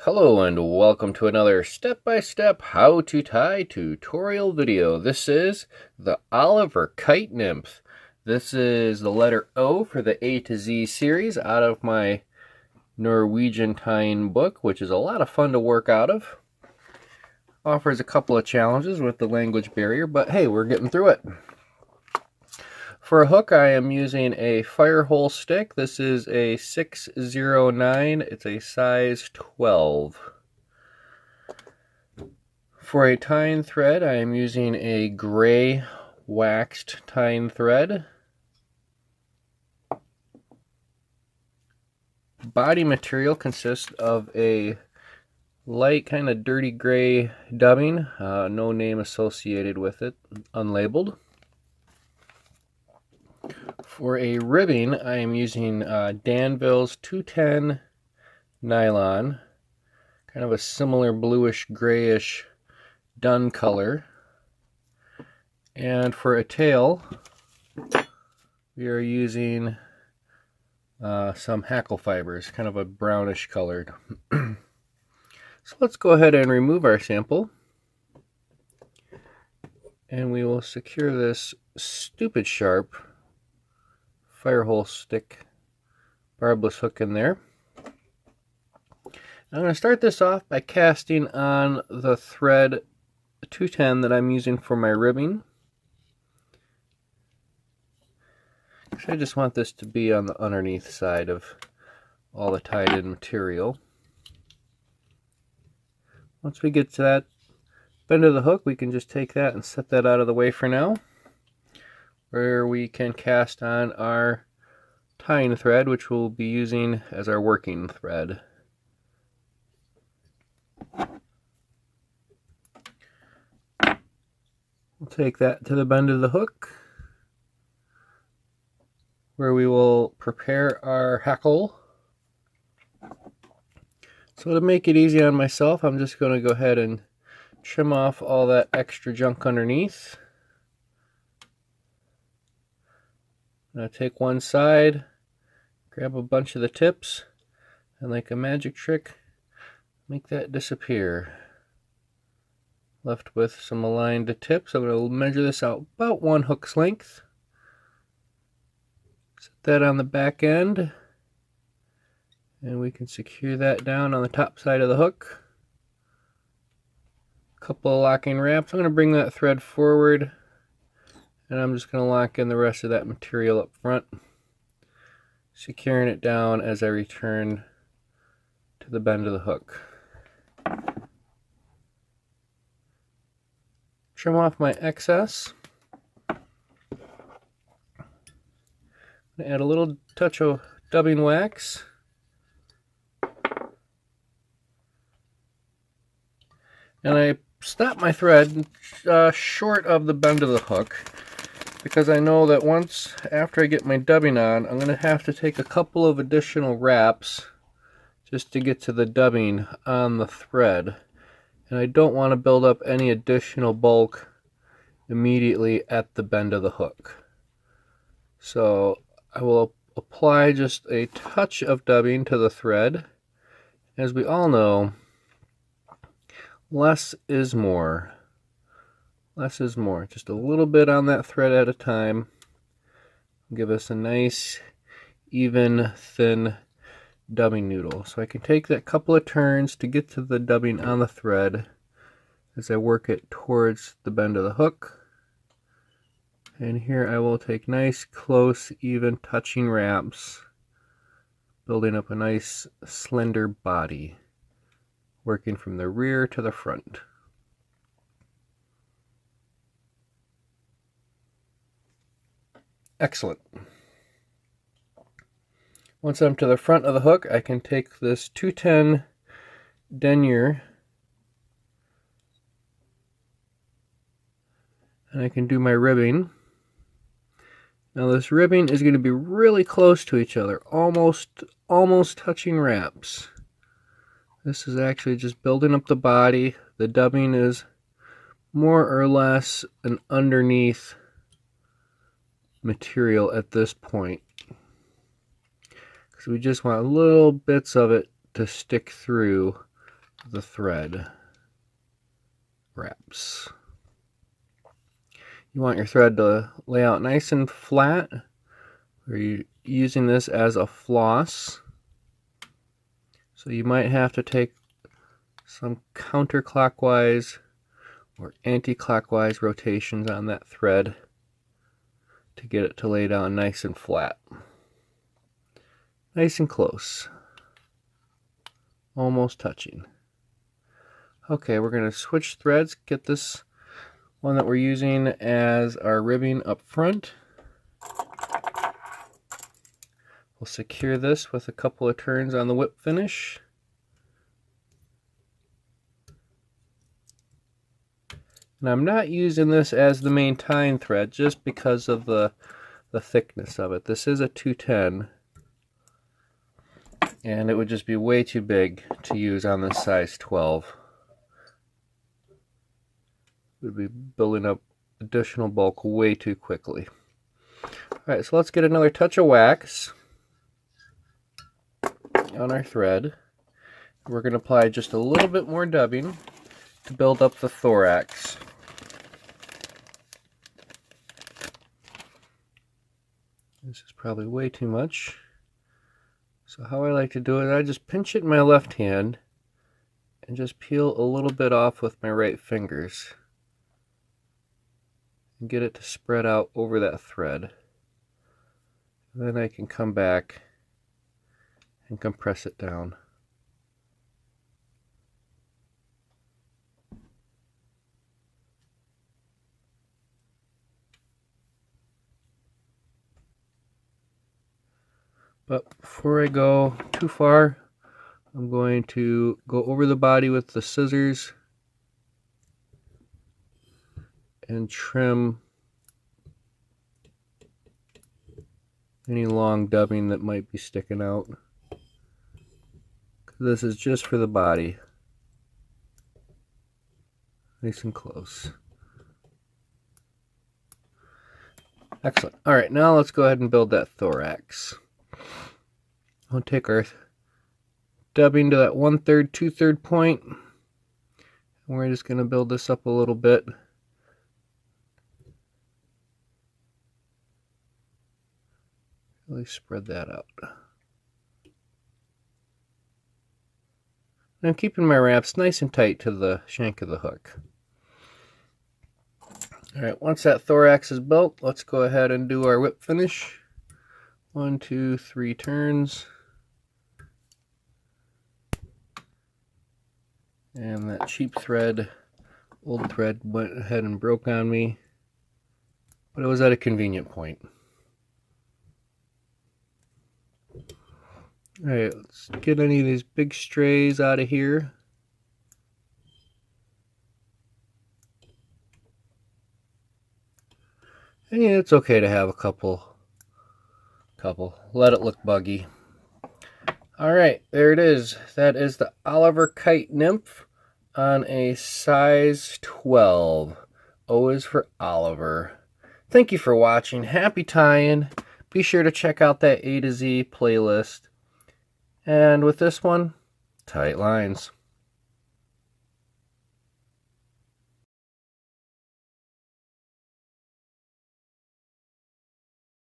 Hello and welcome to another step-by-step how to tie tutorial video. This is the Olive or Kite Nymph. This is the letter O for the A to Z series out of my Norwegian tying book, which is a lot of fun to work out of. Offers a couple of challenges with the language barrier, but hey, we're getting through it. For a hook, I am using a Firehole stick. This is a 609. It's a size 12. For a tying thread, I am using a gray waxed tying thread. Body material consists of a light, kind of dirty gray dubbing. No name associated with it, unlabeled. For a ribbing, I am using Danville's 210 nylon, kind of a similar bluish grayish dun color. And for a tail, we are using some hackle fibers, kind of a brownish colored. So let's go ahead and remove our sample, and we will secure this stupid sharp Firehole stick barbless hook in there. I'm going to start this off by casting on the thread 210 that I'm using for my ribbing. I just want this to be on the underneath side of all the tied in material. Once we get to that bend of the hook, we can just take that and set that out of the way for now, where we can cast on our tying thread, which we'll be using as our working thread. We'll take that to the bend of the hook, where we will prepare our hackle. So to make it easy on myself, I'm just going to go ahead and trim off all that extra junk underneath. I'm going to take one side, grab a bunch of the tips, and like a magic trick, make that disappear. Left with some aligned tips. I'm going to measure this out about 1 hook's length. Set that on the back end, and we can secure that down on the top side of the hook. A couple of locking wraps. I'm going to bring that thread forward, and I'm just going to lock in the rest of that material up front, securing it down as I return to the bend of the hook. Trim off my excess. Add a little touch of dubbing wax. And I stop my thread short of the bend of the hook, because I know that once after I get my dubbing on, I'm going to have to take a couple of additional wraps just to get to the dubbing on the thread. And I don't want to build up any additional bulk immediately at the bend of the hook. So I will apply just a touch of dubbing to the thread. As we all know, less is more. Less is more. Just a little bit on that thread at a time. Give us a nice, even, thin dubbing noodle. So I can take that couple of turns to get to the dubbing on the thread as I work it towards the bend of the hook. And here I will take nice, close, even touching wraps, building up a nice, slender body, working from the rear to the front. Excellent. Once I'm to the front of the hook, I can take this 210 denier and I can do my ribbing. Now this ribbing is going to be really close to each other, almost touching wraps. This is actually just building up the body. The dubbing is more or less an underneath material at this point, because we just want little bits of it to stick through the thread wraps. You want your thread to lay out nice and flat, or you're using this as a floss. So you might have to take some counterclockwise or anti-clockwise rotations on that thread to get it to lay down nice and flat. Nice and close. Almost touching. Okay, we're going to switch threads, get this one that we're using as our ribbing up front. We'll secure this with a couple of turns on the whip finish. And I'm not using this as the main tying thread just because of the thickness of it. This is a 210, and it would just be way too big to use on this size 12. We'd be building up additional bulk way too quickly. Alright, so let's get another touch of wax on our thread. We're going to apply just a little bit more dubbing to build up the thorax. This is probably way too much. So how I like to do it, I just pinch it in my left hand and just peel a little bit off with my right fingers. And get it to spread out over that thread. Then I can come back and compress it down. But before I go too far, I'm going to go over the body with the scissors and trim any long dubbing that might be sticking out. This is just for the body. Nice and close. Excellent. Alright, now let's go ahead and build that thorax. We'll take our dubbing to that 1/3, 2/3 point. And we're just going to build this up a little bit. Really spread that out. And I'm keeping my wraps nice and tight to the shank of the hook. Alright, once that thorax is built, let's go ahead and do our whip finish. 1, 2, 3 turns. And that cheap thread, old thread, went ahead and broke on me. But it was at a convenient point. Alright, let's get any of these big strays out of here. And yeah, it's okay to have a couple. Let it look buggy. Alright, there it is. That is the Oliver Kite Nymph on a size 12. O is for Oliver. Thank you for watching. Happy tying. Be sure to check out that A to Z playlist. And with this one, tight lines.